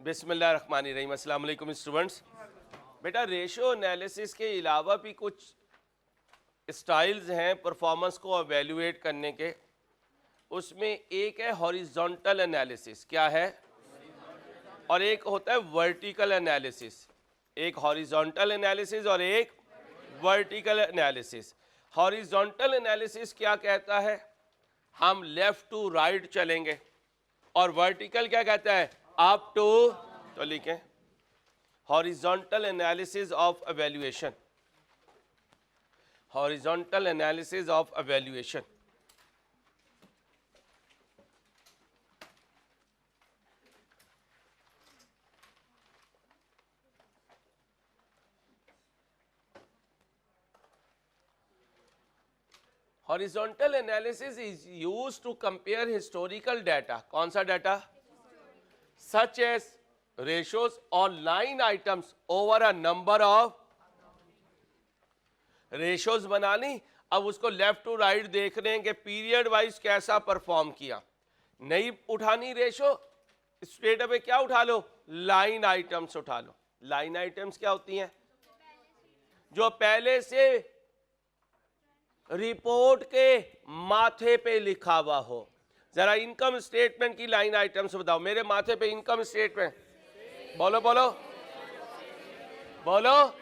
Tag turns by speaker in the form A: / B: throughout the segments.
A: बिस्मिल्लाहिर्रहमानिर्रहीम। अस्सलाम वालेकुम स्टूडेंट्स। बेटा रेशो एनालिसिस के अलावा भी कुछ स्टाइल्स हैं परफॉर्मेंस को एवेल्युएट करने के। उसमें एक है हॉरिजॉन्टल एनालिसिस, क्या है, और एक होता है वर्टिकल एनालिसिस। एक हॉरिजॉन्टल एनालिसिस और एक वर्टिकल एनालिसिस। हॉरिजॉन्टल एनालिसिस क्या कहता है, हम लेफ्ट टू राइट चलेंगे, और वर्टिकल क्या कहता है, अप टू। तो लिखें horizontal analysis of evaluation. Horizontal analysis of evaluation. Horizontal analysis is used to compare historical data. कौन सा data? Such as ratios or line items over a number of ratios बना ली। अब उसको लेफ्ट टू राइट देख रहे हैं कि period wise कैसा परफॉर्म किया। नहीं उठानी रेशो, स्ट्रेट अवे क्या उठा लो, लाइन आइटम्स उठा लो। लाइन आइटम्स क्या होती हैं? जो पहले से रिपोर्ट के माथे पे लिखा हुआ हो। जरा इनकम स्टेटमेंट की लाइन आइटम्स बताओ। मेरे माथे पे इनकम स्टेटमेंट, बोलो बोलो बोलो।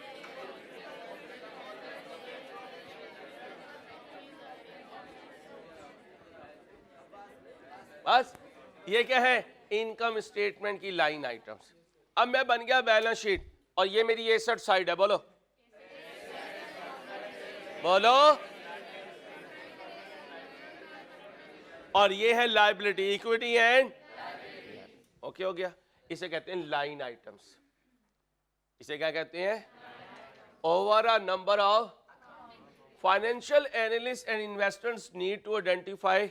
A: बस ये क्या है, इनकम स्टेटमेंट की लाइन आइटम्स। अब मैं बन गया बैलेंस शीट, और ये मेरी एसेट साइड है। बोलो बोलो। और ये है लायबिलिटी, इक्विटी एंड ओके हो गया। इसे कहते हैं लाइन आइटम्स। इसे क्या कहते हैं? Over a number of financial analyst and investors need to identify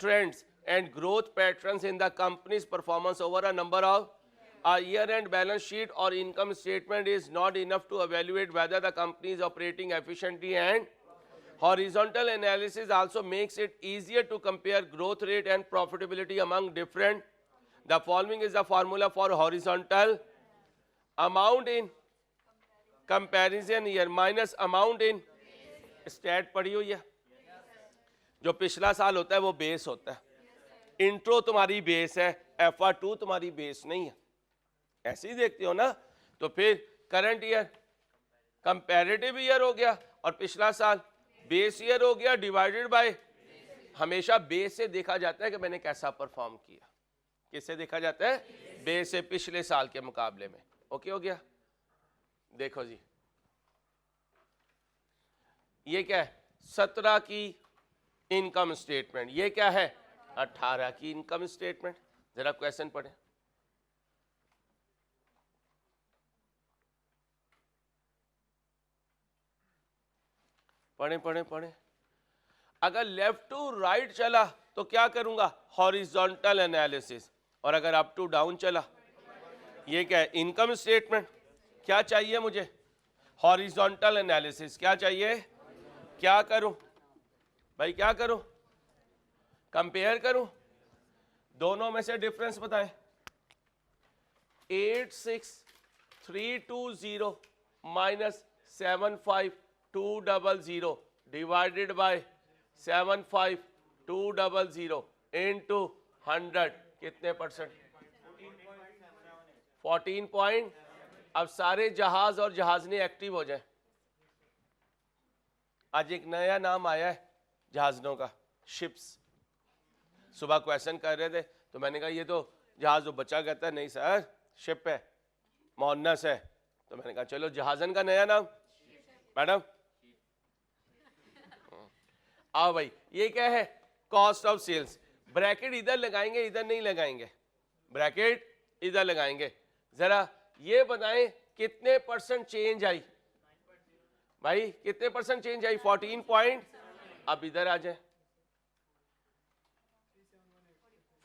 A: trends and growth patterns in the company's performance over a number of a year-end balance sheet or income statement is not enough to evaluate whether the company is operating efficiently, and horizontal analysis also makes it easier to compare growth rate and profitability among different. The following is the formula for horizontal: amount in comparison year minus amount in stat। पढ़ी हुई है? जो पिछला साल होता है वो base होता है। इंट्रो तुम्हारी बेस है, FR2 तुम्हारी बेस नहीं है। ऐसे ही देखते हो ना। तो फिर करंट ईयर कंपैरेटिव ईयर हो गया, और पिछला साल बेस ईयर हो गया, डिवाइडेड बाय। हमेशा बेस से देखा जाता है कि मैंने कैसा परफॉर्म किया। किससे देखा जाता है? बेस से, पिछले साल के मुकाबले में। ओके हो गया। देखो जी, ये क्या है? 17 की इनकम स्टेटमेंट। ये क्या है? 18 की इनकम स्टेटमेंट। जरा क्वेश्चन पढ़े। पढ़े पढ़े पढ़े। अगर लेफ्ट टू राइट चला तो क्या करूंगा? Horizontal analysis. और अगर अप टू डाउन चला, ये क्या है? Income statement. क्या चाहिए मुझे? Horizontal analysis. क्या चाहिए? क्या करूं भाई, क्या करूं? कंपेयर करूं। दोनों में से डिफरेंस बताएं। 86320 माइनस 75200 डिवाइडेड बाय 75200 इनटू 100 कितने परसेंट? 14 पॉइंट। अब सारे जहाज और जहाजनी एक्टिव हो जाए। आज एक नया नाम आया है जहाजों का, शिप्स। सुबह क्वेश्चन कर रहे थे तो मैंने कहा ये तो जहाज जो बच्चा कहता है, नहीं सर शिप है, मोहन्नस है। तो मैंने कहा चलो जहाजन का नया नाम। मैडम आओ भाई, ये क्या है? Cost of sales. ब्रैकेट इधर लगाएंगे, इधर नहीं लगाएंगे, ब्रैकेट इधर लगाएंगे। जरा ये बताएं कितने परसेंट चेंज आई भाई? कितने परसेंट चेंज आई? 14 पॉइंट। अब इधर आ जाए।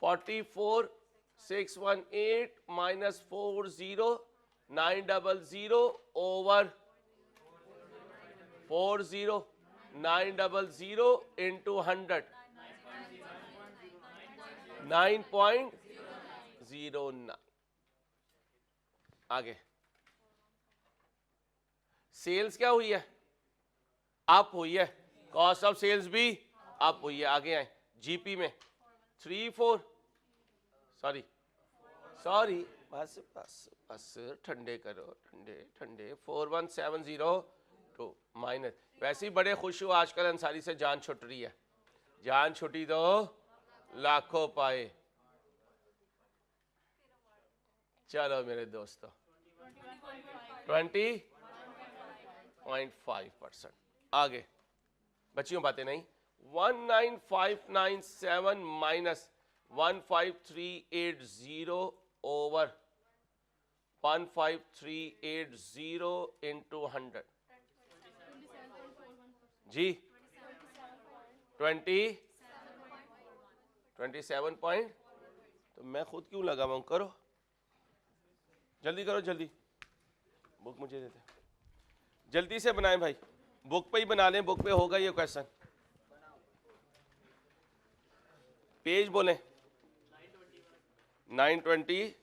A: 44,618 माइनस 40,900 ओवर 40,900 इंटू 100 9.09। आगे सेल्स क्या हुई है, अप हुई है, कॉस्ट ऑफ सेल्स भी अप हुई है। आगे आए जीपी में 3-4 सॉरी बस बस बस ठंडे करो, ठंडे ठंडे 41702 माइनस। वैसे ही बड़े खुश हो आजकल अंसारी से जान छुट रही है, जान छुटी तो लाखों पाए। चलो मेरे दोस्तों 20.5%। आगे बच्चियों बातें नहीं। 19597 माइनस 15380 ओवर 15380 इंटू 100 जी 27 पॉइंट। तो मैं खुद क्यों लगा हूं, करो जल्दी करो, जल्दी बुक मुझे देते, जल्दी से बनाएं भाई, बुक पे ही बना लें, बुक पे होगा ये क्वेश्चन। पेज बोलें 920।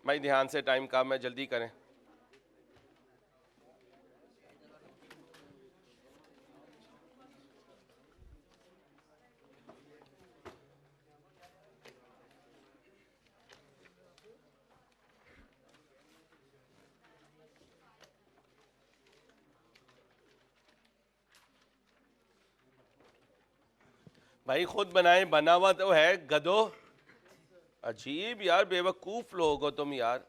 A: भाई ध्यान से, टाइम कम है, जल्दी करें। भाई खुद बनाए, बना हुआ तो है गधो। अजीब यार, बेवकूफ लोग हो तुम यार।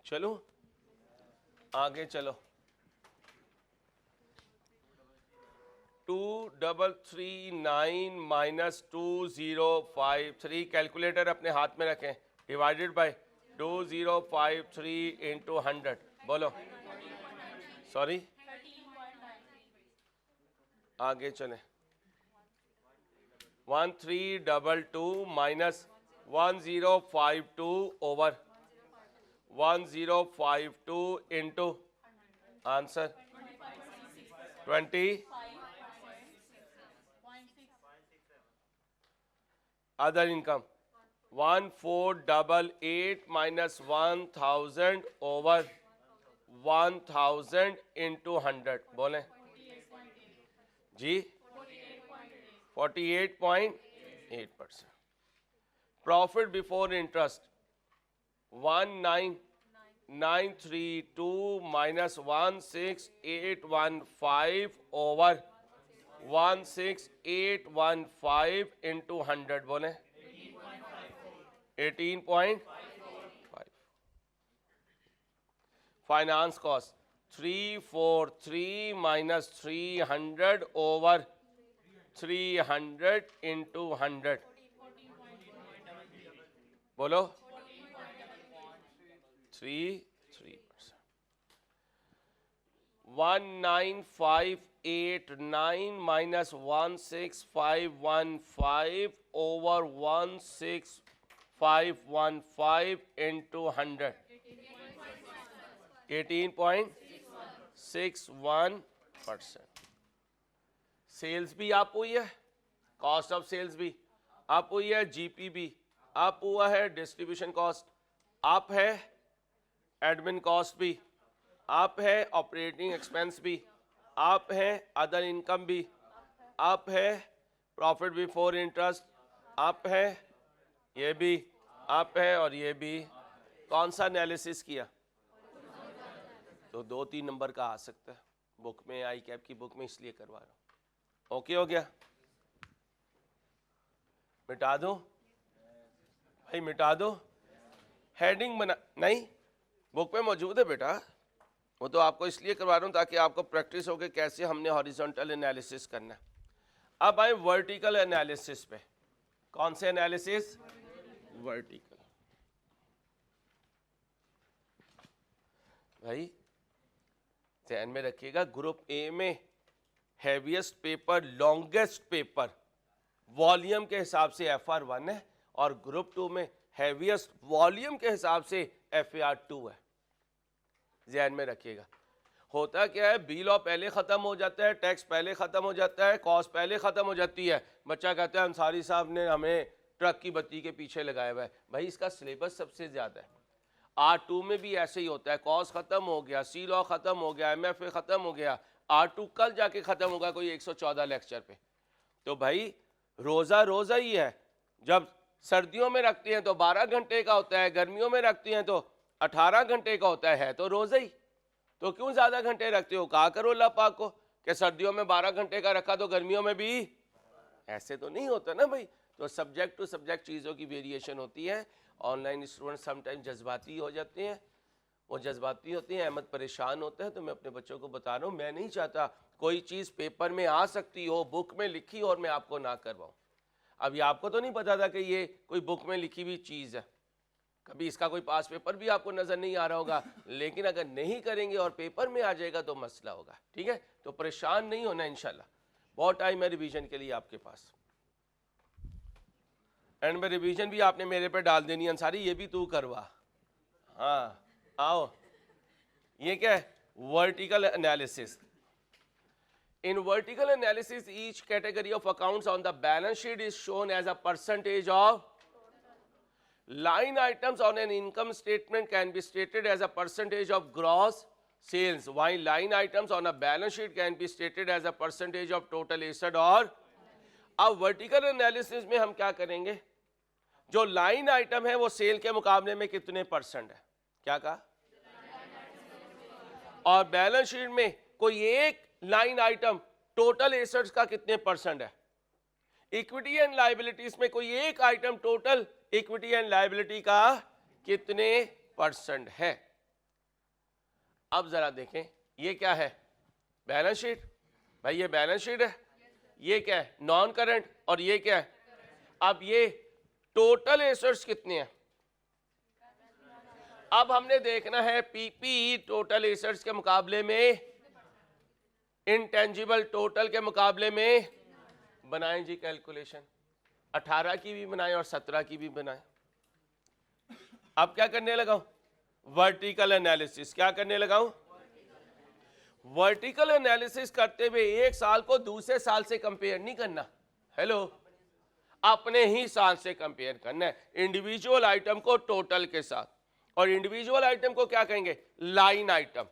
A: चलो आगे चलो। 2339 माइनस 2053, कैलकुलेटर अपने हाथ में रखें, डिवाइडेड बाय 2053 इंटू 100। बोलो सॉरी, आगे चले। 1322 minus 1052 over 1052 into answer 20। Other income 1488 minus 1000 over 1000 into 100। बोलें जी 48.8%। Profit before interest 19932 minus 16815 over 16815 into 100। बोले 18.5। Finance cost 343 minus 300 over 300 into 100। बोलो 3%। 19589 माइनस 16515 ओवर 16515 इंटू 100। 18.61%। सेल्स भी अप हुई है, कॉस्ट ऑफ सेल्स भी अप हुई है, जीपी भी अप हुआ है, डिस्ट्रीब्यूशन कॉस्ट अप है, एडमिन कॉस्ट भी अप है, ऑपरेटिंग एक्सपेंस भी अप है, अदर इनकम भी अप है, प्रॉफिट बिफोर इंटरेस्ट अप है, ये भी अप है और ये भी। कौन सा एनालिसिस किया? तो 2-3 नंबर का आ सकता है बुक में, आई कैप की बुक में, इसलिए करवा रहा हूँ। ओके हो गया? मिटा दो भाई, मिटा दो। हेडिंग बना नहीं, बुक पे मौजूद है बेटा, वो तो आपको इसलिए करवा रहा हूँ ताकि आपको प्रैक्टिस हो कि कैसे हमने हॉरिजॉन्टल एनालिसिस करना है। अब आए वर्टिकल एनालिसिस पे। कौन से एनालिसिस? वर्टिकल। भाई ध्यान में रखिएगा, ग्रुप ए में heaviest paper, longest paper volume के हिसाब से FR1 है, और ग्रुप 2 में हैवीएस्ट वॉल्यूम के हिसाब से FAR2 है। ध्यान में रखिएगा। होता क्या है, बी लॉ पहले खत्म हो जाता है, टैक्स पहले खत्म हो जाता है, कॉस्ट पहले खत्म हो जाती है। बच्चा कहता है अंसारी साहब ने हमें ट्रक की बत्ती के पीछे लगाया हुआ है। भाई इसका सिलेबस सबसे ज्यादा है। R2 में भी ऐसे ही होता है, कॉस्ट खत्म हो गया, सी लॉ खत्म हो गया, MFA खत्म हो गया, R2 कल जाके खत्म होगा कोई 114 लेक्चर पे। तो भाई रोजा रोजा ही है। जब सर्दियों में रखते हैं तो 12 घंटे का होता है, गर्मियों में रखते हैं तो 18 घंटे का होता है तो रोजा ही। तो क्यों ज्यादा घंटे रखते हो? कहा करो अल्लाह पाक को कि सर्दियों में 12 घंटे का रखा तो गर्मियों में भी। ऐसे तो नहीं होता ना भाई। तो सब्जेक्ट टू सब्जेक्ट चीज़ों की वेरिएशन होती है। ऑनलाइन स्टूडेंट समटाइम जज्बाती हो जाते हैं, वो जज्बाती होते हैं, अहमद परेशान होता है। तो मैं अपने बच्चों को बता रहा हूँ, मैं नहीं चाहता कोई चीज़ पेपर में आ सकती हो, बुक में लिखी और मैं आपको ना करवाऊँ। अभी आपको तो नहीं पता था कि ये कोई बुक में लिखी हुई चीज़ है, कभी इसका कोई पास पेपर भी आपको नज़र नहीं आ रहा होगा, लेकिन अगर नहीं करेंगे और पेपर में आ जाएगा तो मसला होगा। ठीक है, तो परेशान नहीं होना, इंशाल्लाह बहुत टाइम है रिवीजन के लिए आपके पास। एंड में रिवीजन भी आपने मेरे पे डाल देनी, अंसारी ये भी तू करवा। हाँ आओ, ये क्या है? Vertical analysis. In vertical analysis, each category of accounts on the balance sheet is shown as a percentage of line items on an income statement can be stated as a percentage of gross sales, while line items on a balance sheet can be stated as a percentage of total asset। और अब vertical analysis में हम क्या करेंगे, जो line item है वो cell के मुकाबले में कितने परसेंट है, क्या कहा, और बैलेंस शीट में कोई एक लाइन आइटम टोटल एसेट्स का कितने परसेंट है। इक्विटी एंड लायबिलिटीज में कोई एक item total equity and liability का कितने परसेंट है। अब जरा देखें, ये क्या है? Balance sheet. भाई ये बैलेंस शीट है, ये क्या है? Non current. और ये क्या है? अब ये टोटल एसेट्स कितने हैं? अब हमने देखना है पीपी टोटल एसेट्स के मुकाबले में, इंटेंजिबल टोटल के मुकाबले में बनाएं जी कैलकुलेशन। 18 की भी बनाएं और 17 की भी बनाएं। अब क्या करने लगा हूं? Vertical analysis. क्या करने लगा हूं? वर्टिकल एनालिसिस करते हुए एक साल को दूसरे साल से कंपेयर नहीं करना। हेलो, अपने ही साल से कंपेयर करना है, इंडिविजुअल आइटम को टोटल के साथ। और इंडिविजुअल आइटम को क्या कहेंगे? Line item.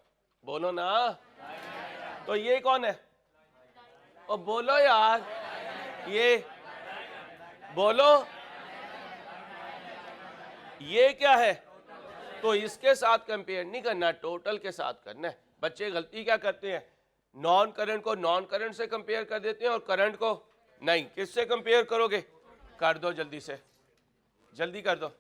A: बोलो ना। तो ये कौन है? और बोलो यार, ये बोलो, ये क्या है? तो इसके साथ कंपेयर नहीं करना, टोटल के साथ करना है। बच्चे गलती क्या करते हैं, नॉन करंट को नॉन करंट से कंपेयर कर देते हैं और करंट को नहीं। किससे कंपेयर करोगे? कर दो जल्दी से, जल्दी कर दो।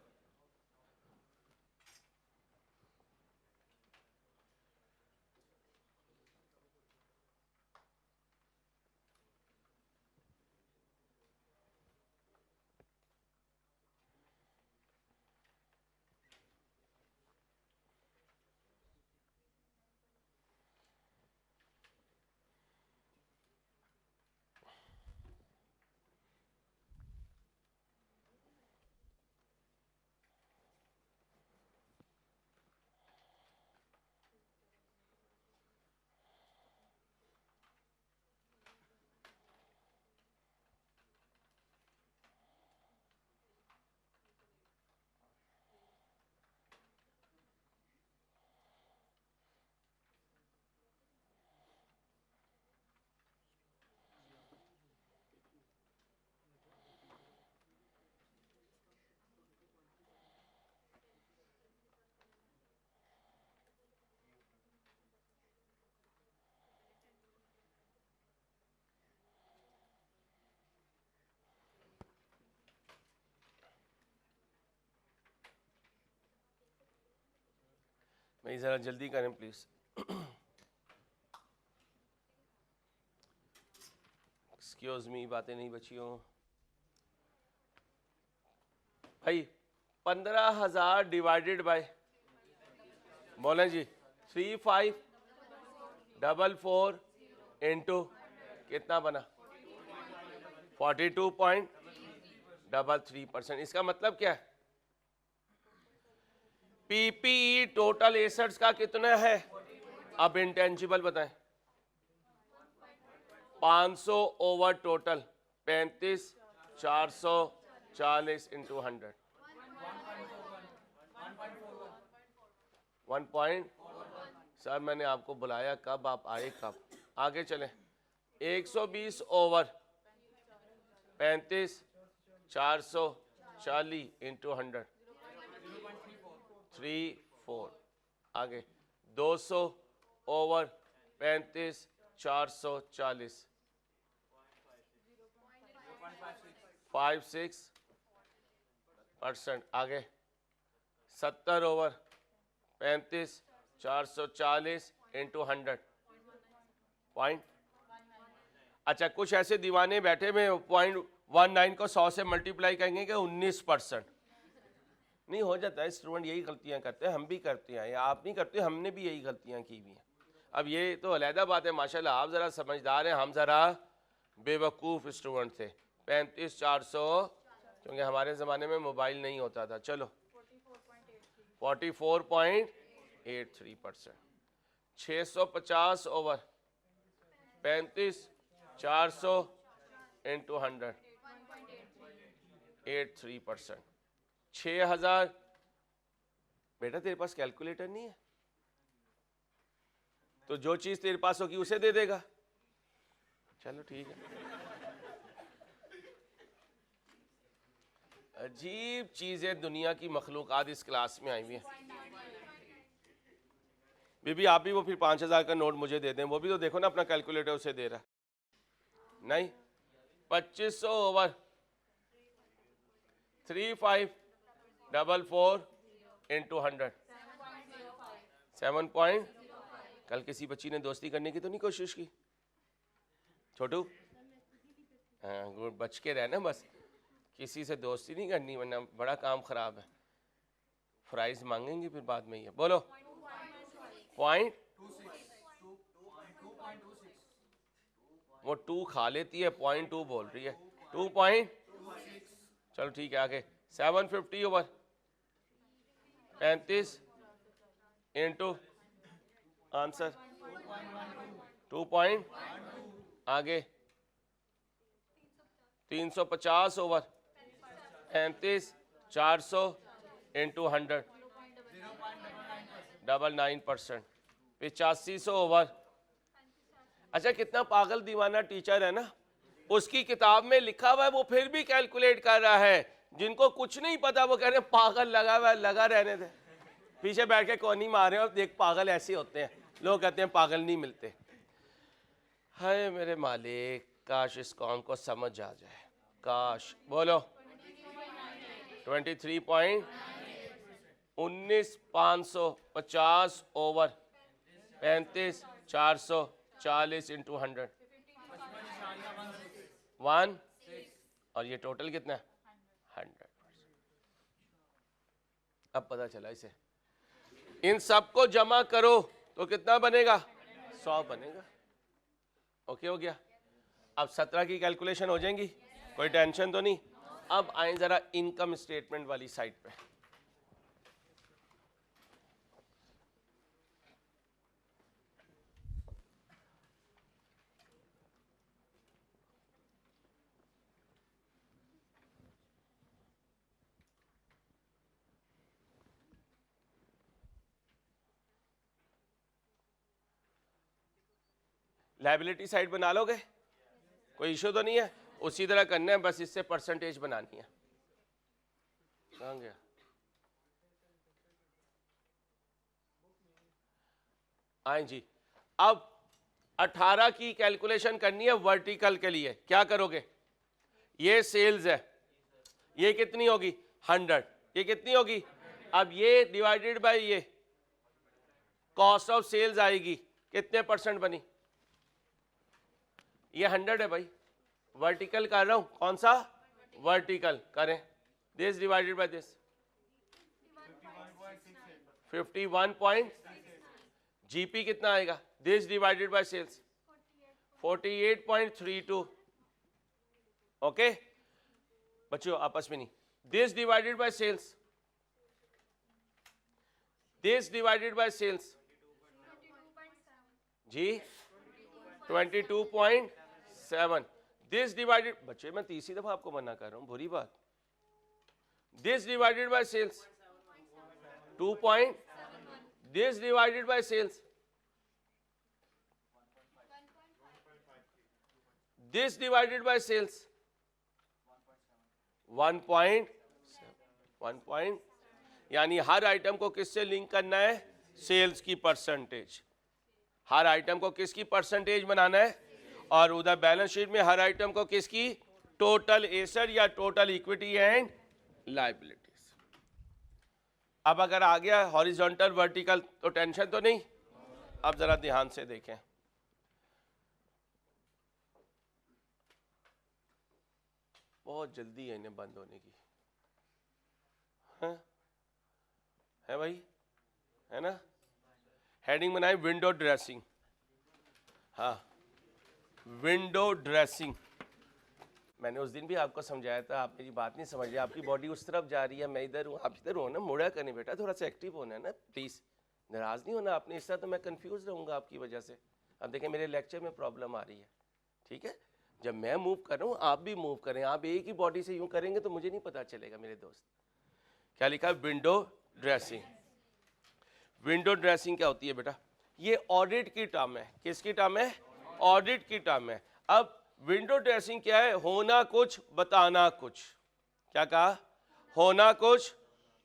A: भाई जरा जल्दी करें प्लीज। एक्सक्यूज मी, बातें नहीं बची हो भाई। 15,000 डिवाइडेड बाय, बोलें जी, 3544 इंटू कितना बना 42.33%। इसका मतलब क्या है? पीपीई टोटल एसेट्स का कितना है? अब इंटेंजिबल बताएं। 500 ओवर टोटल 35,440 इंटू 100 1 सर मैंने आपको बुलाया कब, आप आए कब? आगे चलें। 120 ओवर 35,440 इंटू 100 34। आगे 200 ओवर 35,440 56%। आगे 70 ओवर 35,440 इंटू 100 पॉइंट। अच्छा, कुछ ऐसे दीवाने बैठे हुए 0.19 को 100 से मल्टीप्लाई करेंगे कि 19%। नहीं हो जाता है, स्टूडेंट यही गलतियां करते हैं, हम भी करते हैं, या आप नहीं करते, हमने भी यही गलतियां की हुई हैं। अब ये तो अलहदा बात है, माशाल्लाह आप ज़रा समझदार हैं, हम ज़रा बेवकूफ़ स्टूडेंट थे। 35,400, क्योंकि हमारे ज़माने में मोबाइल नहीं होता था। चलो 44.83%। 650 ओवर 35,400 इंटू 100 83%। 6,000। बेटा तेरे पास कैलकुलेटर नहीं है तो जो चीज तेरे पास होगी उसे दे देगा। चलो ठीक है। अजीब चीजें दुनिया की मखलूकात इस क्लास में आई हुई है। बीबी आप भी वो फिर 5,000 का नोट मुझे दे दें, वो भी तो देखो ना अपना कैलकुलेटर उसे दे रहा नहीं। 2500 ओवर 3544 इंटू 100 7 पॉइंट। कल किसी बच्ची ने दोस्ती करने की तो नहीं कोशिश की? छोटू हाँ, बच के रहना बस, किसी से दोस्ती नहीं करनी वरना बड़ा काम खराब है। प्राइज मांगेंगे फिर बाद में। ये बोलो पॉइंट। वो 2 खा लेती है, 0.2 बोल रही है। 2 पॉइंट। चलो ठीक है। आगे 750 ओवर 35 इंटू आंसर 2 पॉइंट। आगे 350 ओवर 35,400 इंटू 100 99%। 8500 ओवर। अच्छा कितना पागल दीवाना टीचर है ना, उसकी किताब में लिखा हुआ है वो फिर भी कैलकुलेट कर रहा है। जिनको कुछ नहीं पता वो कह रहे हैं पागल लगा हुआ है, लगा रहने दे। पीछे बैठ के कौन ही मारे और देख पागल ऐसे होते हैं, लोग कहते हैं पागल नहीं मिलते। हाय मेरे मालिक, काश इस कौम को समझ आ जाए, काश। बोलो 19,550 ओवर 35,440 इंटू 100 1। और ये टोटल कितना है 100%। अब पता चला इसे। इन सबको जमा करो तो कितना बनेगा 100 बनेगा। ओके हो गया। अब 17 की कैलकुलेशन हो जाएंगी, कोई टेंशन तो नहीं। अब आए जरा इनकम स्टेटमेंट वाली साइड पे। लायबिलिटी साइड बना लोगे, कोई इशू तो नहीं है? उसी तरह करना है, बस इससे परसेंटेज बनानी है। कहाँ गया? आए जी। अब 18 की कैलकुलेशन करनी है वर्टिकल के लिए। क्या करोगे? ये सेल्स है, ये कितनी होगी 100, ये कितनी होगी? अब ये डिवाइडेड बाय ये कॉस्ट ऑफ सेल्स आएगी, कितने परसेंट बनी? ये 100 है भाई, वर्टिकल कर रहा हूं, कौन सा वर्टिकल करें, this divided by this 51. GP कितना आएगा, this divided by sales 48.32. Okay बच्चों आपस में नहीं, this divided by sales, this divided by sales जी 22.7. दिस डिवाइडेड, बच्चे मैं तीसरी दफा आपको मना कर रहा हूं, बुरी बात, this divided by sales 2. This divided by sales, this divided by sales 1.1. यानी हर आइटम को किससे लिंक करना है, सेल्स की परसेंटेज, हर आइटम को किसकी परसेंटेज बनाना है, और उधर बैलेंस शीट में हर आइटम को किसकी, टोटल एसेट या टोटल इक्विटी एंड लायबिलिटीज. अब अगर आ गया हॉरिजॉन्टल वर्टिकल तो टेंशन तो नहीं. अब जरा ध्यान से देखें, बहुत जल्दी है इन्हें बंद होने की, है भाई, है ना. हेडिंग बनाए विंडो ड्रेसिंग, हाँ विंडो ड्रेसिंग. मैंने उस दिन भी आपको समझाया था, आप मेरी बात नहीं समझ रहे, आपकी बॉडी उस तरफ जा रही है, मैं इधर हूँ, आप इधर हो ना, मुड़ा करने बेटा, थोड़ा सा एक्टिव होना है ना प्लीज, नाराज नहीं होना आपने, इस तरह तो मैं कंफ्यूज रहूंगा आपकी वजह से. अब देखें मेरे लेक्चर में प्रॉब्लम आ रही है, ठीक है, जब मैं मूव कर रहा हूँ आप भी मूव करें, आप एक ही बॉडी से यूं करेंगे तो मुझे नहीं पता चलेगा मेरे दोस्त. क्या लिखा है, विंडो ड्रेसिंग. विंडो ड्रेसिंग क्या होती है बेटा, ये ऑडिट की टर्म है, किसकी टर्म है, ऑडिट की टर्म है. अब विंडो ड्रेसिंग क्या है, होना कुछ बताना कुछ, क्या कहा, होना कुछ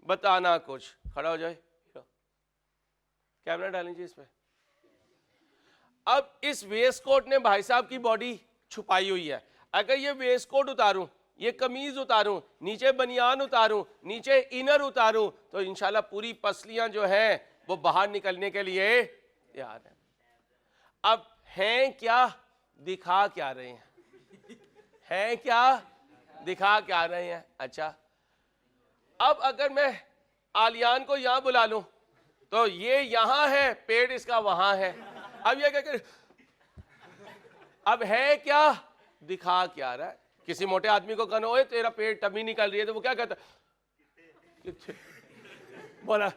A: बताना कुछ. खड़ा हो जाए, कैमरा डालेंगे इस पे. अब इस वेस्ट कोट ने भाई साहब की बॉडी छुपाई हुई है, अगर ये वेस्ट कोट उतारूं, ये कमीज उतारूं, नीचे बनियान उतारूं, नीचे इनर उतारूं, तो इंशाल्लाह पूरी पसलियां जो हैं वो बाहर निकलने के लिए तैयार है. अब हैं क्या, दिखा क्या रहे हैं, हैं क्या, दिखा क्या रहे हैं. अच्छा, अब अगर मैं आलियान को यहां बुला लूं तो ये यहां है, पेड़ इसका वहां है. अब ये क्या कर, अब है क्या, दिखा क्या रहा है. किसी मोटे आदमी को कहना, ओए तेरा पेट टमी निकल रही है, तो वो क्या कहता, बोला,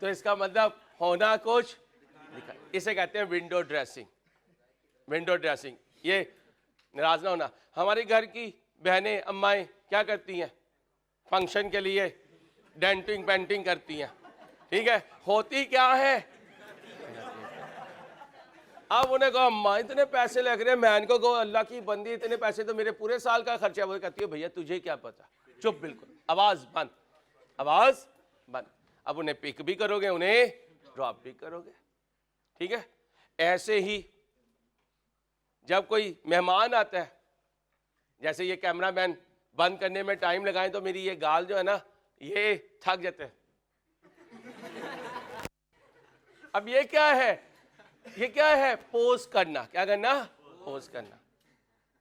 A: तो इसका मतलब होना कुछ दिखा. इसे कहते हैं विंडो ड्रेसिंग. विंडो ड्रेसिंग, ये नाराज ना होना, हमारे घर की बहनें अम्माएं क्या करती हैं, फंक्शन के लिए डेंटिंग पेंटिंग करती हैं, ठीक है, होती क्या है. अब उन्हें कहा अम्मा इतने पैसे लग रहे हैं, मैं इनको कहो अल्लाह की बंदी इतने पैसे तो मेरे पूरे साल का खर्चा. वो कहती है भैया तुझे क्या पता, चुप बिल्कुल, आवाज बंद, आवाज बंद. अब उन्हें पिक भी करोगे, उन्हें ड्रॉप भी करोगे, ठीक है. ऐसे ही जब कोई मेहमान आता है, जैसे ये कैमरामैन बंद करने में टाइम लगाए तो मेरी ये गाल जो है ना ये थक जाते हैं. अब ये क्या है, ये क्या है, पोज करना. क्या करना, पोज करना.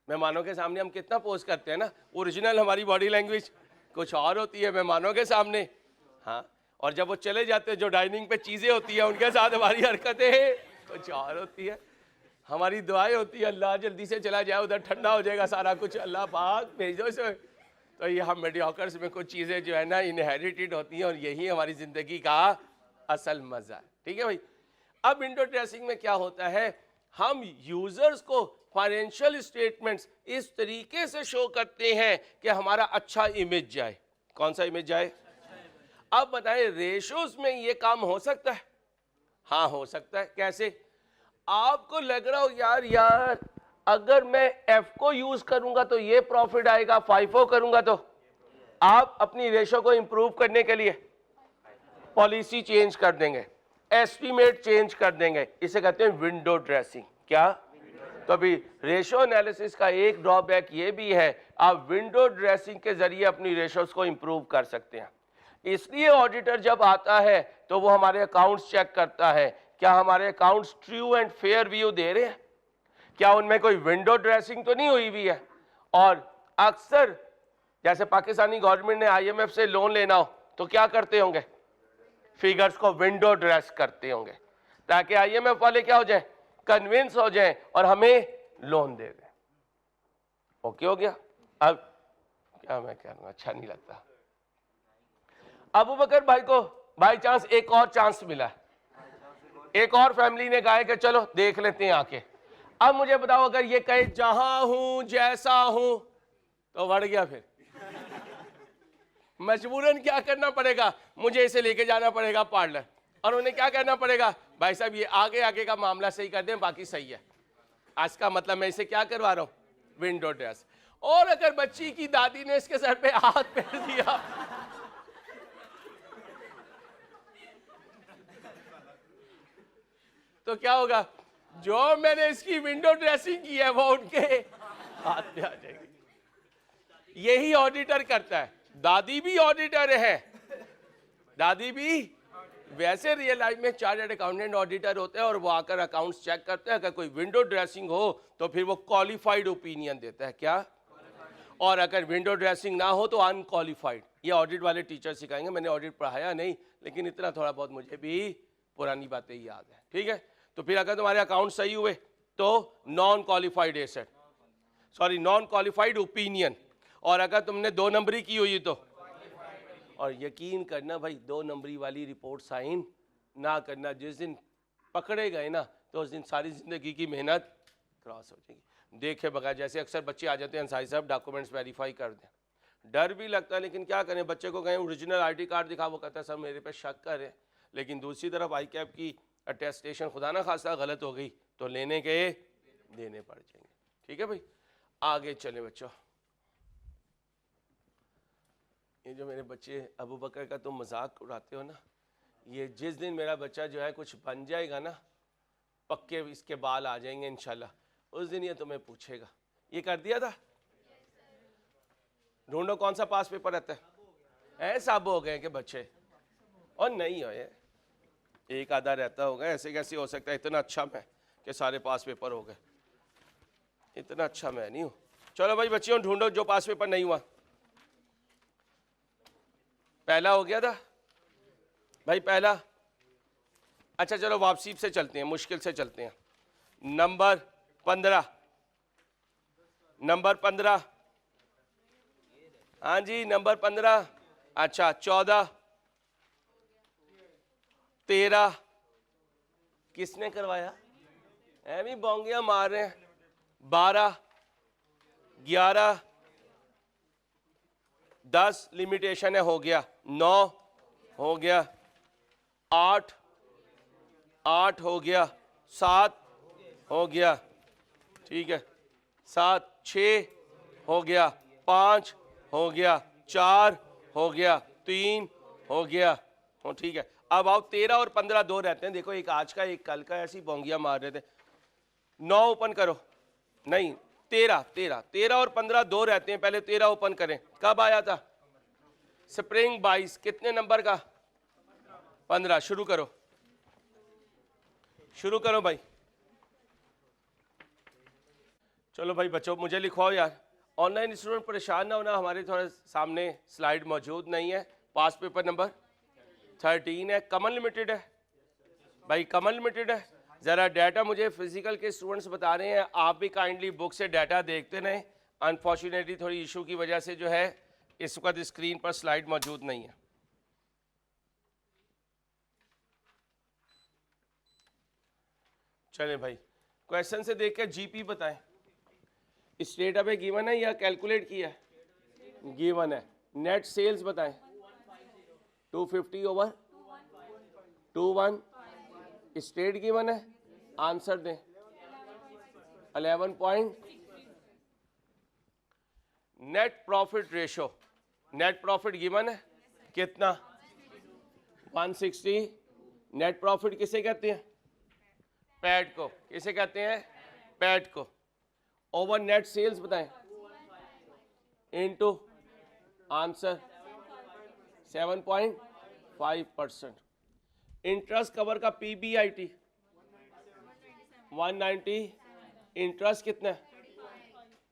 A: मेहमानों के सामने हम कितना पोज करते हैं ना, ओरिजिनल हमारी बॉडी लैंग्वेज कुछ और होती है मेहमानों के सामने, हाँ, और जब वो चले जाते हैं जो डाइनिंग पे चीजें होती है उनके साथ हमारी हरकतें कुछ और होती है. हमारी दुआएं होती है अल्लाह जल्दी से चला जाए, उधर ठंडा हो जाएगा सारा कुछ, अल्लाह पाक भेजो इसे. तो ये हम मेडियोकर्स में कुछ चीजें जो है ना इनहेरिटेड होती हैं, और यही हमारी जिंदगी का असल मजा है, ठीक है भाई. अब विंडो ड्रेसिंग में क्या होता है, हम यूजर्स को फाइनेंशियल स्टेटमेंट्स इस तरीके से शो करते हैं कि हमारा अच्छा इमेज जाए. कौन सा इमेज जाए. अब बताएं रेशोज में ये काम हो सकता है, हाँ हो सकता है. कैसे, आपको लग रहा हो यार अगर मैं एफ को यूज करूंगा तो ये प्रॉफिट आएगा, फाइफो करूंगा तो आप अपनी रेशो को इंप्रूव करने के लिए पॉलिसी चेंज कर देंगे, एस्टीमेट चेंज कर देंगे. इसे कहते हैं विंडो ड्रेसिंग. क्या, तो अभी रेशो एनालिसिस का एक ड्रॉबैक ये भी है, आप विंडो ड्रेसिंग के जरिए अपनी रेशोज को इंप्रूव कर सकते हैं. इसलिए ऑडिटर जब आता है तो वो हमारे अकाउंट्स चेक करता है, क्या हमारे accounts true and fair view दे रहे हैं, क्या उनमें कोई विंडो ड्रेसिंग तो नहीं हुई हुई है? और अक्सर जैसे पाकिस्तानी गवर्नमेंट ने आईएमएफ से लोन लेना हो तो क्या करते होंगे? फिगर्स को विंडो ड्रेस करते होंगे ताकि आईएमएफ वाले क्या हो जाए, कन्विंस हो जाए और हमें लोन दे दें। ओके हो गया? अब क्या मैं कह रहा हूं, अच्छा नहीं लगता। अबू बकर भाई को बाई चांस एक और चांस मिला, एक और फैमिली ने कहा कि चलो देख लेते हैं आके। अब मुझे बताओ, अगर ये कहे जहां हूं जैसा हूं तो बढ़ गया, फिर मजबूरन क्या करना पड़ेगा, मुझे इसे लेके जाना पड़ेगा पार्लर, और उन्हें क्या करना पड़ेगा, भाई साहब ये आगे आगे का मामला सही कर दें, बाकी सही है। आज का मतलब मैं इसे क्या करवा रहा हूं, विंडो ड्रेस। और अगर बच्ची की दादी ने इसके सर पे हाथ फेर दिया तो क्या होगा, जो मैंने इसकी विंडो ड्रेसिंग की है वो उनके हाथ में आ जाएगी। यही ऑडिटर करता है। दादी भी ऑडिटर है, दादी भी। वैसे रियल लाइफ में चार्टर्ड अकाउंटेंट ऑडिटर होते हैं और वो आकर अकाउंट्स चेक करते हैं। अगर कोई विंडो ड्रेसिंग हो तो फिर वो क्वालिफाइड ओपिनियन देता है, क्या? और अगर विंडो ड्रेसिंग ना हो तो अनक्वालिफाइड। ये ऑडिट वाले टीचर सिखाएंगे, मैंने ऑडिट पढ़ाया नहीं, लेकिन इतना थोड़ा बहुत मुझे भी पुरानी बातें याद है। ठीक है, तो फिर अगर तुम्हारे अकाउंट सही हुए तो non qualified asset, sorry non qualified opinion. और अगर तुमने 2 नंबरी की हुई तो, और यकीन करना भाई 2 नंबरी वाली रिपोर्ट साइन ना करना, जिस दिन पकड़े गए ना तो उस दिन सारी जिंदगी की मेहनत क्रॉस हो जाएगी। देखे बगैर, जैसे अक्सर बच्चे आ जाते हैं अंसारी साहब डॉक्यूमेंट्स वेरीफाई कर दें, डर भी लगता है, लेकिन क्या करें, बच्चे को कहें ओरिजिनल आईडी कार्ड दिखा, वो कहता है सर मेरे पे शक कर रहे हैं। लेकिन दूसरी तरफ आई कैप की अटेस्टेशन खुदा ना खासा गलत हो गई तो लेने के देने पड़ जाएंगे। ठीक है भाई, आगे चले बच्चों। ये जो मेरे बच्चे अबू बकर का तुम मजाक उड़ाते हो ना, ये जिस दिन मेरा बच्चा जो है कुछ बन जाएगा ना, पक्के इसके बाल आ जाएंगे इंशाल्लाह, उस दिन ये तुम्हें पूछेगा ये कर दिया था। ढूंढो कौन सा पास पेपर रहता है? सब हो गए कि बच्चे, और नहीं हो, एक आधा रहता होगा। ऐसे कैसे हो सकता है, इतना अच्छा मैं कि सारे पास पेपर हो गए, इतना अच्छा मैं नहीं हूं। चलो भाई बच्चियों ढूंढो जो पास पेपर नहीं हुआ। पहला हो गया था भाई, पहला। अच्छा चलो वापसी से चलते हैं, मुश्किल से चलते हैं। नंबर 15, नंबर 15, हाँ जी नंबर 15। अच्छा 14, 13 किसने करवाया, भी बोंगियां मार रहे हैं। 12, 11, 10 लिमिटेशन है, हो गया। 9 हो गया, 8 हो गया, 7 हो गया, ठीक है 7, 6 हो गया, 5 हो गया, 4 हो गया, 3 हो गया, ठीक है। अब आओ 13 और 15 2 रहते हैं, देखो एक आज का एक कल का, ऐसी बोंगियां मार रहे थे। 9 ओपन करो, नहीं 13 और 15 2 रहते हैं, पहले 13 ओपन करें। कब आया था? स्प्रिंग 22, कितने नंबर का? 15। शुरू करो, शुरू करो भाई। चलो भाई बच्चों मुझे लिखवाओ यार। ऑनलाइन स्टूडेंट परेशान ना होना, हमारे थोड़ा सामने स्लाइड मौजूद नहीं है। पास पेपर नंबर 13 है, कमन लिमिटेड है भाई, कमन लिमिटेड है। ज़रा डाटा मुझे फिजिकल के स्टूडेंट्स बता रहे हैं, आप भी काइंडली बुक से डाटा देखते रहें। अनफॉर्चुनेटली थोड़ी इशू की वजह से जो है इस वक्त स्क्रीन पर स्लाइड मौजूद नहीं है। चलें भाई, क्वेश्चन से देख कर जीपी बताएं। स्ट्रेट अवे गिवन है या कैलकुलेट किया है? गिवन है। नेट सेल्स बताएं। 250 ओवर 21, स्ट्रेट गिवन है, आंसर दें। 11 point. Net profit ratio, net profit given है कितना? 160। नेट प्रॉफिट किसे कहते हैं? पैट को। किसे कहते हैं? पैट को। ओवर नेट सेल्स बताएं, इनटू आंसर 7.5%। इंटरेस्ट कवर का पीबीआईटी 190, इंटरेस्ट कितना है?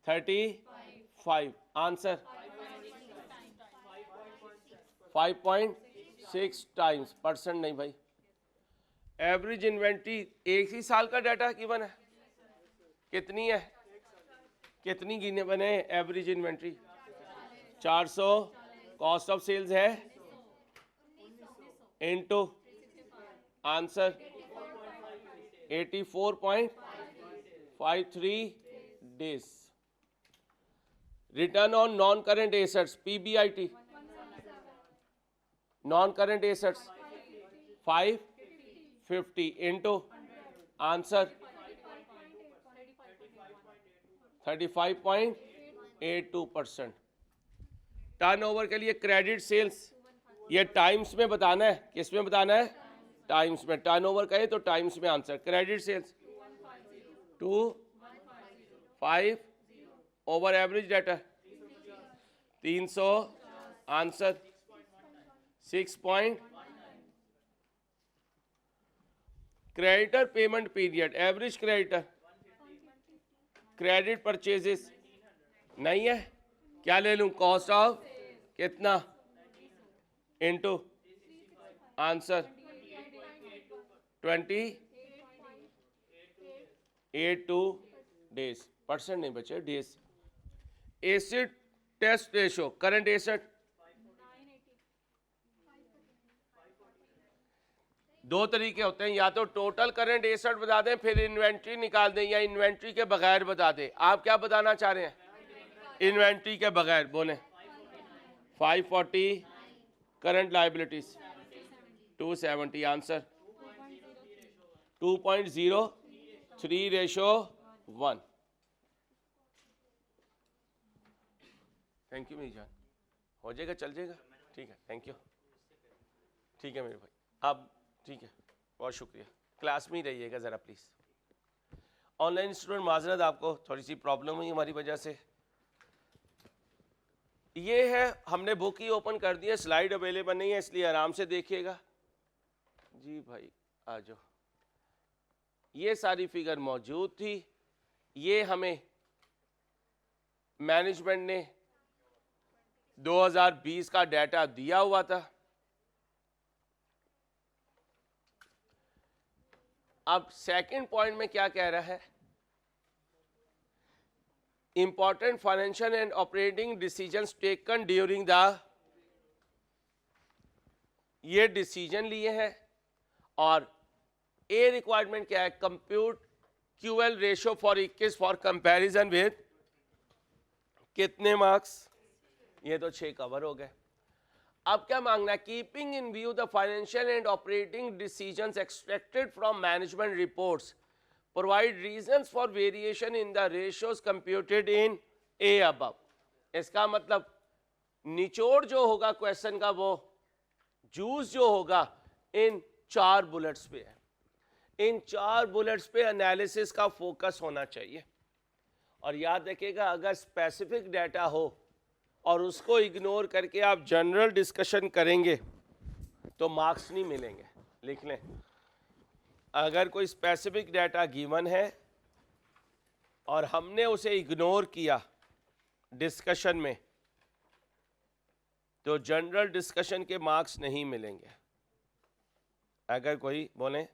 A: 35। Answer 5.6 times. परसेंट नहीं भाई। एवरेज इन्वेंट्री एक ही साल का डाटा गिवन है, कितनी है? कितनी गिने बने average inventory? 400। Cost of sales है into answer 84.53 days. Return on non current assets PBIT, non current assets 550 into answer 35.82%। Turnover के लिए क्रेडिट सेल्स ये टाइम्स में बताना है, किस में बताना है? टाइम्स में। टर्नओवर कहे तो टाइम्स में answer. Credit sales 250 over average डेटा 300 answer 6 point. Creditor payment period average creditor credit purchases नहीं है, क्या ले लूं? कॉस्ट ऑफ कितना इनटू आंसर 28.2 डेज। परसेंट नहीं बचे, days. Acid test ratio current asset दो तरीके होते हैं, या तो टोटल करंट एसेट बता दें फिर इन्वेंट्री निकाल दें, या इन्वेंट्री के बगैर बता दें। आप क्या बताना चाह रहे हैं? इन्वेंट्री के बगैर बोले। 540 current liabilities 270 answer 2.03 ratio 1। Thank you मेरी जान। हो जाएगा, चल जाएगा, ठीक है, थैंक यू। ठीक है मेरे भाई, अब ठीक है, बहुत शुक्रिया। क्लास में ही रहिएगा ज़रा प्लीज़। ऑनलाइन स्टूडेंट माजरत, आपको थोड़ी सी प्रॉब्लम हुई हमारी वजह से। ये है, हमने बुक ही ओपन कर दी है, स्लाइड अवेलेबल नहीं है, इसलिए आराम से देखिएगा। जी भाई आ जाओ। ये सारी फिगर मौजूद थी, ये हमें मैनेजमेंट ने 2020 का डाटा दिया हुआ था। अब सेकंड पॉइंट में क्या कह रहा है? Important financial and operating decisions taken during the, ये डिसीजन लिए हैं। और ए रिक्वायरमेंट क्या है? Compute QL ratio for 21 for comparison with कितने मार्क्स? ये तो 6 कवर हो गए। अब क्या मांगना है? Keeping in view the financial and operating decisions extracted from management reports, provide reasons for variation in the ratios computed in A above. इसका मतलब निचोड़ जो होगा क्वेश्चन का, वो जूस जो होगा इन 4 बुलेट्स पे है। इन 4 बुलेट्स पे एनालिसिस का फोकस होना चाहिए। और याद रखिएगा, अगर स्पेसिफिक डाटा हो और उसको इग्नोर करके आप जनरल डिस्कशन करेंगे तो मार्क्स नहीं मिलेंगे। लिख लें, अगर कोई स्पेसिफिक डाटा गिवन है और हमने उसे इग्नोर किया डिस्कशन में, तो जनरल डिस्कशन के मार्क्स नहीं मिलेंगे। अगर कोई बोले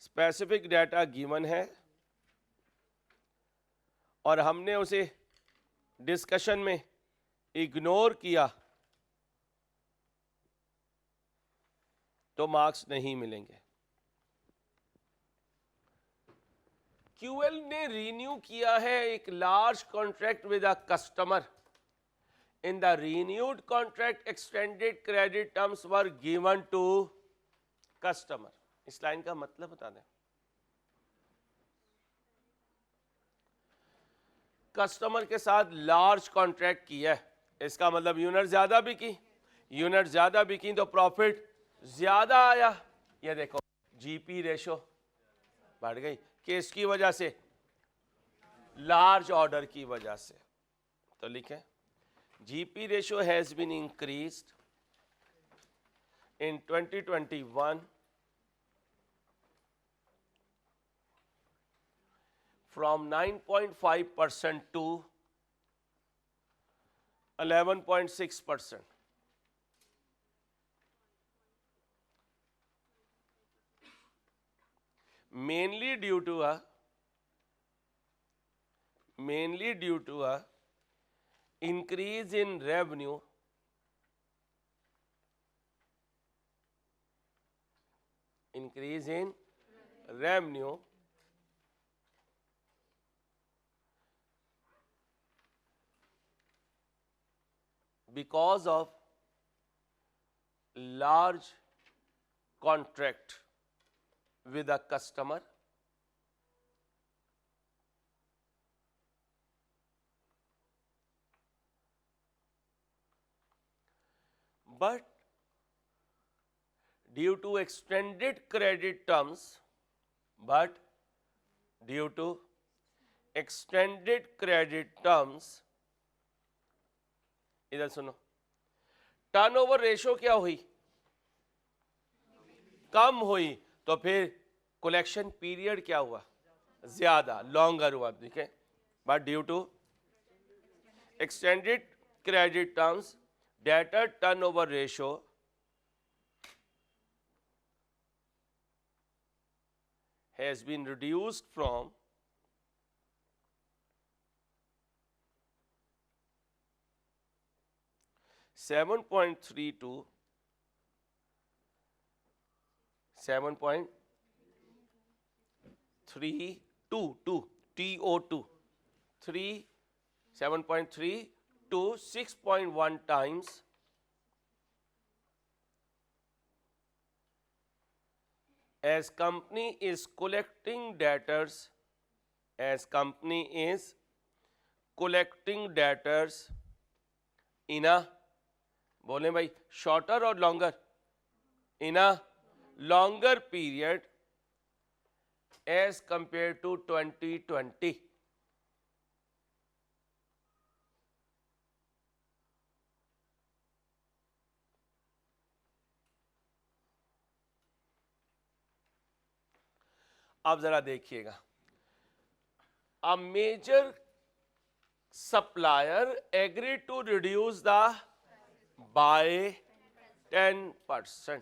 A: स्पेसिफिक डाटा गिवन है और हमने उसे डिस्कशन में इग्नोर किया तो मार्क्स नहीं मिलेंगे। क्यूएल ने रिन्यू किया है एक large contract with a customer. In the renewed contract extended credit terms were given to customer. इस लाइन का मतलब बता दें। कस्टमर के साथ लार्ज कॉन्ट्रैक्ट किया है, इसका मतलब यूनिट ज्यादा बिकी, यूनिट ज्यादा बिकी तो प्रॉफिट ज्यादा आया। ये देखो जीपी रेशो बढ़ गई, किसकी वजह से? लार्ज ऑर्डर की वजह से। तो लिखें GP ratio has been increased in 2021 from 9.5% to 11.6%. Mainly due to a increase in revenue because of large contract with a customer, but due to extended credit terms, इधर सुनो, टर्नओवर रेशो क्या हुई? कम हुई, तो फिर कलेक्शन पीरियड क्या हुआ? ज्यादा, लॉन्गर हुआ, ठीक है। But due to extended credit terms, debtor turnover ratio has been reduced from 7.3 to 7.3 to 6.1 times as company is collecting debtors in a, बोले भाई शॉर्टर और longer, in a longer period as compare to 2020। अब जरा देखिएगा, a major supplier agree to reduce the by 10%।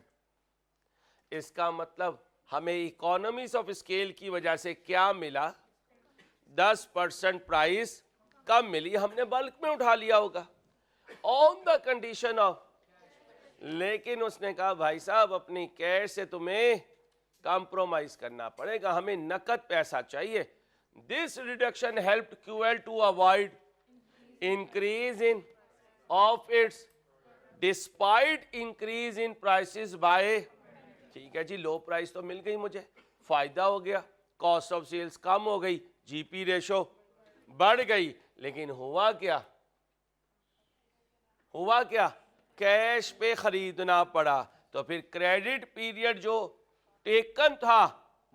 A: इसका मतलब हमें economies of scale की वजह से क्या मिला? 10% प्राइस कम मिली, हमने बल्क में उठा लिया होगा ऑन द कंडीशन ऑफ, लेकिन उसने कहा भाई साहब अपनी कैश से तुम्हें कॉम्प्रोमाइज करना पड़ेगा, हमें नकद पैसा चाहिए। This reduction helped QL to avoid increase in of its despite increase in prices by, ठीक है जी, लो प्राइस तो मिल गई मुझे, फायदा हो गया, कॉस्ट ऑफ सेल्स कम हो गई, जीपी रेशो बढ़ गई, लेकिन हुआ क्या? कैश पे खरीदना पड़ा, तो फिर क्रेडिट पीरियड जो टेकन था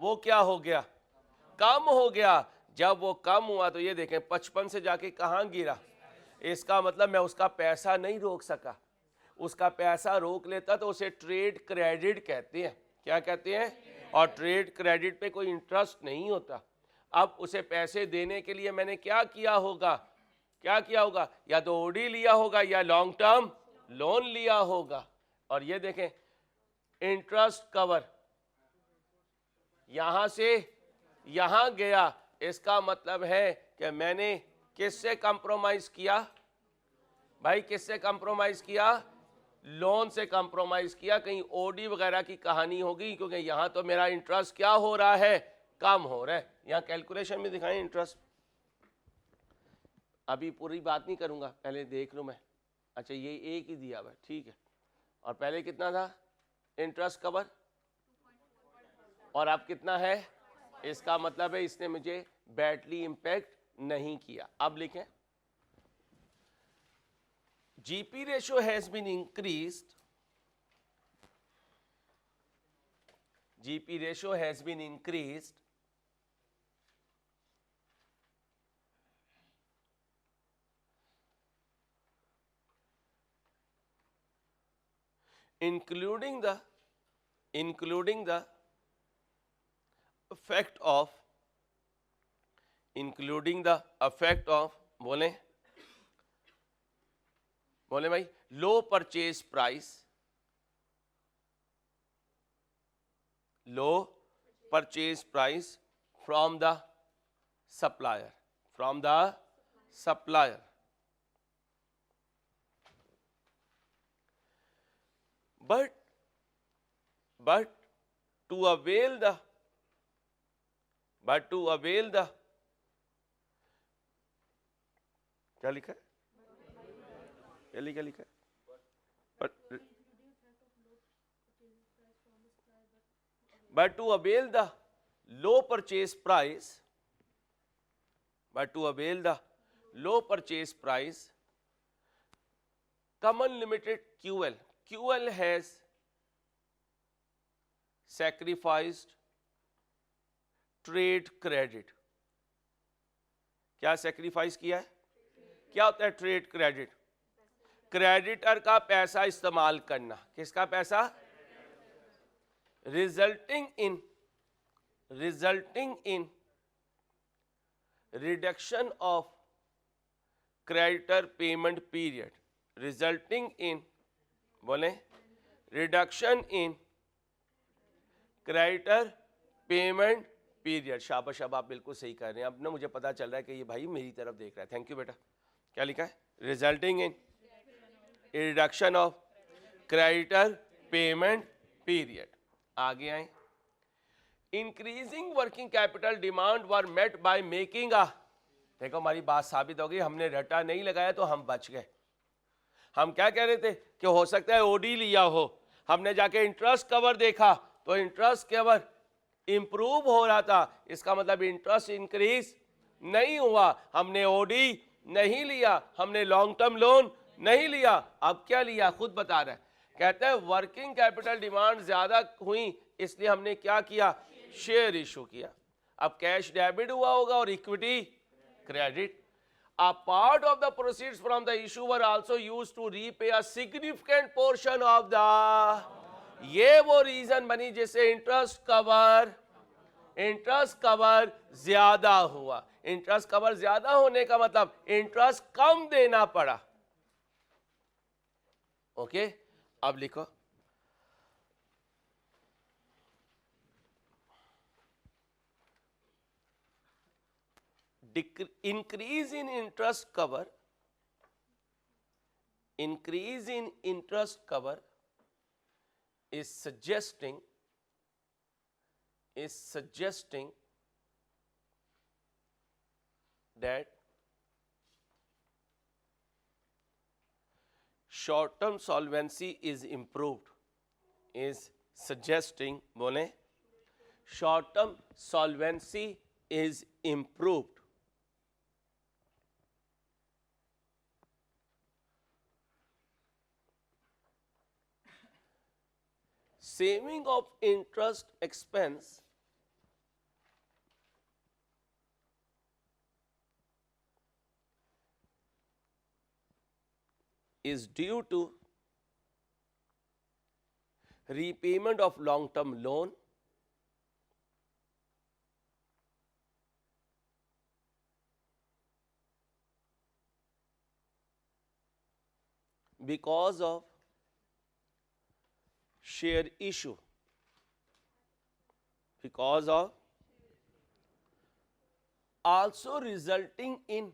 A: वो क्या हो गया? कम हो गया। जब वो कम हुआ तो ये देखें 55 से जाके कहाँ गिरा? इसका मतलब मैं उसका पैसा नहीं रोक सका, उसका पैसा रोक लेता तो उसे ट्रेड क्रेडिट कहते हैं। क्या कहते हैं? और ट्रेड क्रेडिट पे कोई इंटरेस्ट नहीं होता। अब उसे पैसे देने के लिए मैंने क्या किया होगा? या तो ओडी लिया होगा या लॉन्ग टर्म लोन लिया होगा। और ये देखें इंटरेस्ट कवर यहां से यहां गया, इसका मतलब है कि मैंने किससे कंप्रोमाइज किया भाई? किससे कंप्रोमाइज किया? लोन से कंप्रोमाइज किया। कहीं ओडी वगैरह की कहानी होगी, क्योंकि यहां तो मेरा इंटरेस्ट क्या हो रहा है? कम हो रहा है। यहां कैलकुलेशन में दिखाएं इंटरेस्ट, अभी पूरी बात नहीं करूंगा, पहले देख लूं मैं। अच्छा ये एक ही दिया हुआ, ठीक है। और पहले कितना था इंटरेस्ट कवर, और अब कितना है? इसका मतलब है इसने मुझे बैडली इंपैक्ट नहीं किया। अब लिखें GP ratio has been increased, GP ratio has been increased including the effect of including the effect of, बोले बोले भाई, low purchase price, low purchase price from the supplier, from the supplier, but to avail the, क्या लिखा है, क्या लिखा है, but to avail the low purchase price, Common Limited QL has sacrificed trade credit. क्या सैक्रिफाइस किया है? क्या होता है ट्रेड क्रेडिट? क्रेडिटर का पैसा इस्तेमाल करना। किसका पैसा? Resulting in reduction of creditor payment period, resulting in, बोले, reduction in creditor payment period. शाबाश, आप बिल्कुल सही कर रहे हैं। अब ना मुझे पता चल रहा है कि ये भाई मेरी तरफ देख रहा है। थैंक यू बेटा। क्या लिखा है? Resulting in reduction of creditor payment period. आगे आए, increasing working capital demand were met by making a, देखो हमारी बात साबित हो गई, हमने रटा नहीं लगाया तो हम बच गए। हम क्या कह रहे थे कि हो सकता है ओडी लिया हो, हमने जाके इंटरेस्ट कवर देखा तो इंटरेस्ट कवर इंप्रूव हो रहा था, इसका मतलब इंटरेस्ट इंक्रीज नहीं हुआ। हमने ओडी नहीं लिया, हमने लॉन्ग टर्म लोन नहीं लिया, अब क्या लिया खुद बता रहा है। कहते हैं वर्किंग कैपिटल डिमांड ज्यादा हुई, इसलिए हमने क्या किया? शेयर इशू किया। अब कैश डेबिट हुआ होगा और equity credit. A part of the proceeds from the issue were also used to repay a significant portion of the, ये वो रीजन बनी जिससे इंटरेस्ट कवर ज्यादा हुआ। इंटरेस्ट कवर ज्यादा होने का मतलब इंटरेस्ट कम देना पड़ा। ओके, अब लिखो, increase in interest cover is suggesting that short term solvency is improved, is suggesting, बोले, short term solvency is improved. Saving of interest expense is due to repayment of long-term loan because of share issue, also resulting in,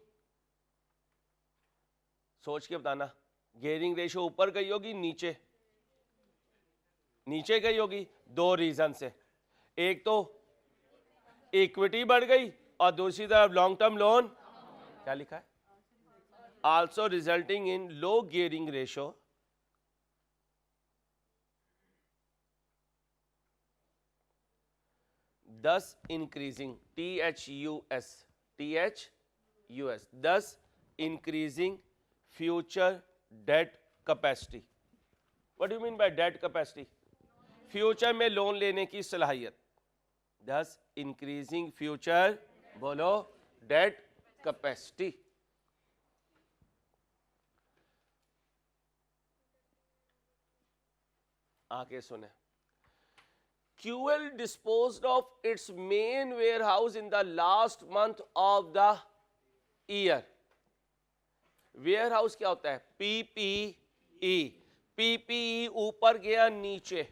A: सोच के बताना, gearing ratio ऊपर गई होगी नीचे गई होगी, दो रीजन से। एक तो इक्विटी बढ़ गई और दूसरी तरफ लॉन्ग टर्म लोन, क्या लिखा है? Also resulting in low gearing ratio thus increasing THUS, thus increasing future debt capacity. What do you mean by debt capacity? Future में लोन लेने की सलाहियत। thus increasing future, बोलो, debt capacity. आगे सुने, QL disposed of its main warehouse in the last month of the year. warehouse क्या होता है? PPE. PPE ऊपर गया नीचे,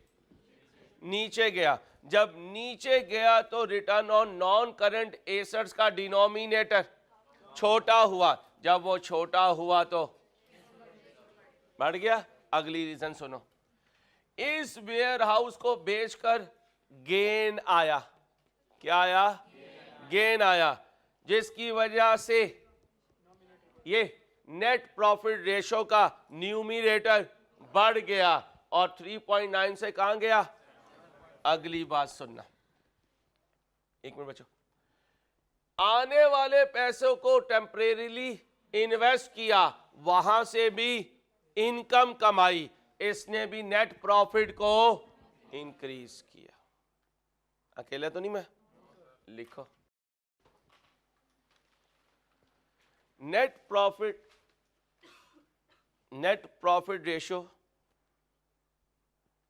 A: नीचे गया. जब नीचे गया तो return on non current assets का डिनोमिनेटर छोटा हुआ. जब वो छोटा हुआ तो बढ़ गया. अगली रीजन सुनो. इस वेयर हाउस को बेचकर गेन आया. क्या आया? गेन आया, जिसकी वजह से ये नेट प्रॉफिट रेशो का न्यूमरेटर बढ़ गया और 3.9 से कहां गया? अगली बात सुनना, एक मिनट बच्चों. आने वाले पैसों को टेम्परेरीली इन्वेस्ट किया, वहां से भी इनकम कमाई, इसने भी नेट प्रॉफिट को इंक्रीज किया. अकेले तो नहीं मैं. लिखो नेट प्रॉफिट रेशियो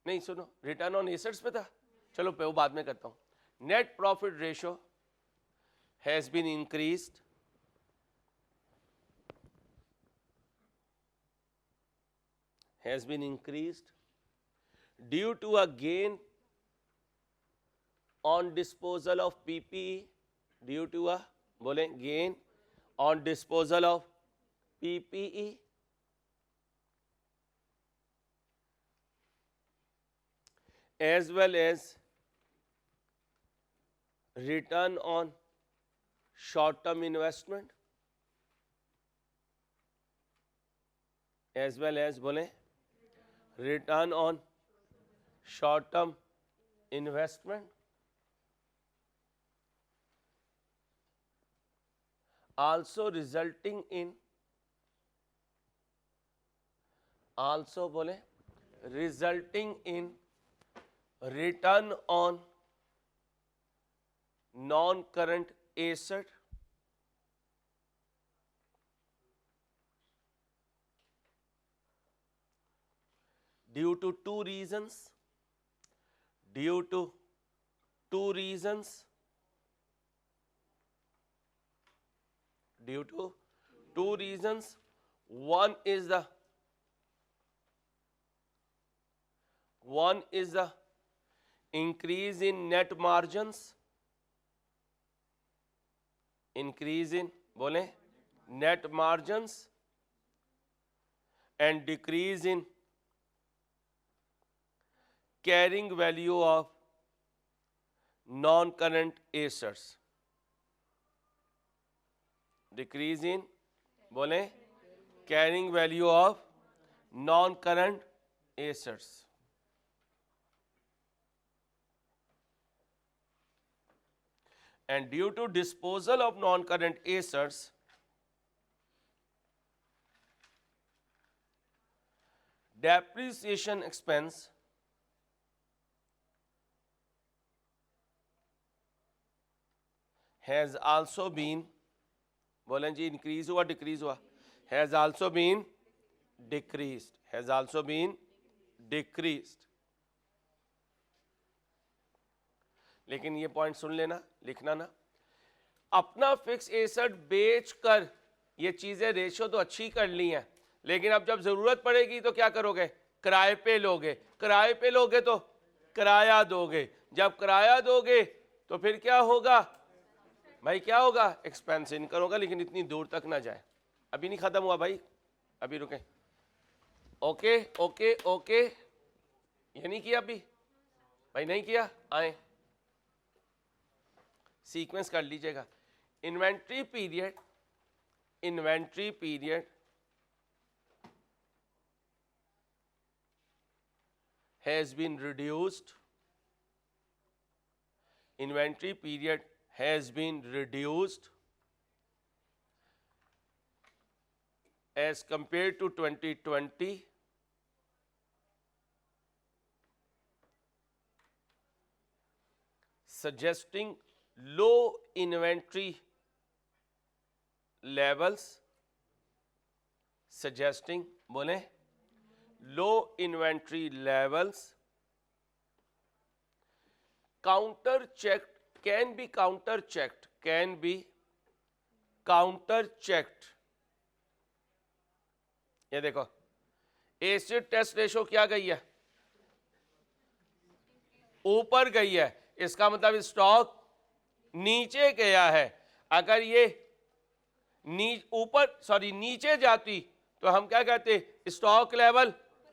A: नहीं, सुनो, रिटर्न ऑन एसेट्स पे था. चलो वो बाद में करता हूं. Net profit ratio has been increased due to a gain on disposal of PPE. due to a बोले gain on disposal of PPE, as well as return on short term investment, as well as बोले return on short term investment, also resulting in return on non-current asset, due to two reasons. One is the increase in net margins, बोले net margins, and decrease in carrying value of non-current assets. Decrease in बोले carrying value of non-current assets. And due to disposal of non-current assets, depreciation expense has also been, बोलें जी increase हुआ decrease हुआ? has also been decreased. लेकिन ये point सुन लेना, लिखना ना. अपना फिक्स एसेट बेचकर ये चीजें रेशियो तो अच्छी कर ली हैं, लेकिन अब जब जरूरत पड़ेगी तो क्या करोगे? किराए पे लोगे. किराए पे लोगे तो किराया दोगे. जब किराया दोगे तो फिर क्या होगा भाई? क्या होगा? एक्सपेंस इनकम होगा. लेकिन इतनी दूर तक ना जाए, अभी नहीं खत्म हुआ भाई, अभी रुके. ओके ओके ओके, ये नहीं किया अभी भाई? नहीं किया? आए सीक्वेंस कर लीजिएगा. Inventory period has been reduced. Inventory period has been reduced as compared to 2020, suggesting low inventory levels, बोले low inventory levels counter checked, can be counter checked, can be counter checked. ये देखो acid test ratio क्या गई है, ऊपर गई है, इसका मतलब स्टॉक नीचे गया है। अगर ये नीचे जाती तो हम क्या कहते, स्टॉक लेवल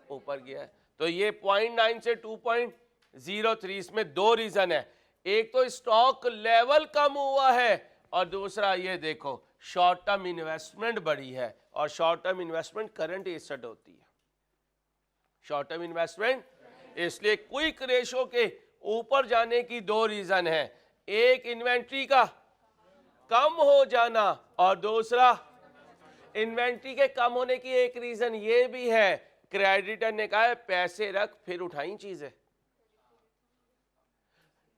A: ऊपर गया है। तो ये 0.9 से 2.03, इसमें दो रीजन है, एक तो स्टॉक लेवल कम हुआ है और दूसरा ये देखो शॉर्ट टर्म इन्वेस्टमेंट बढ़ी है, और short term investment current asset होती है, शॉर्ट टर्म इन्वेस्टमेंट। इसलिए क्विक रेशो के ऊपर जाने की दो रीजन है, एक इन्वेंट्री का कम हो जाना और दूसरा इन्वेंट्री के कम होने की एक रीजन ये भी है, क्रेडिटर ने कहा है पैसे रख फिर उठाई चीजें।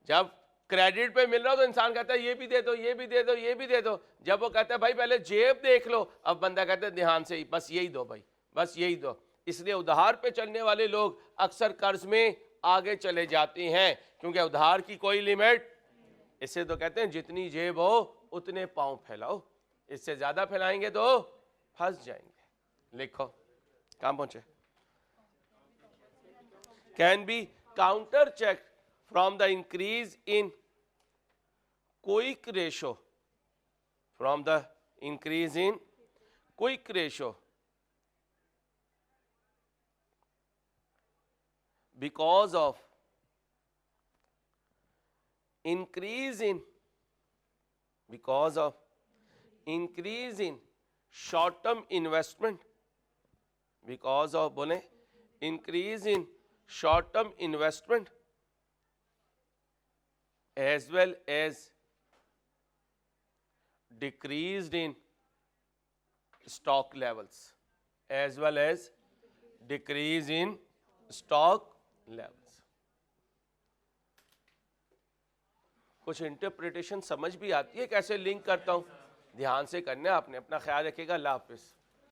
A: जब क्रेडिट पे मिल रहा हो तो इंसान कहता है ये भी दे दो, ये भी दे दो, ये भी दे दो। जब वो कहता है भाई पहले जेब देख लो, अब बंदा कहता है ध्यान से बस यही दो भाई, बस यही दो। इसलिए उधार पे चलने वाले लोग अक्सर कर्ज में आगे चले जाते हैं, क्योंकि उधार की कोई लिमिट, इससे तो कहते हैं जितनी जेब हो उतने पांव फैलाओ, इससे ज्यादा फैलाएंगे तो फंस जाएंगे। लिखो कहां पहुंचे, can be counter check from the increase in quick ratio, from the increase in quick ratio, because of increase in short term investment, because of बोले increase in short term investment as well as decreased in stock levels, as well as decrease in stock levels. कुछ interpretation समझ भी आती है, कैसे link करता हूं, ध्यान से करना है आपने। अपना ख्याल रखिएगा, अल्लाह हाफिज।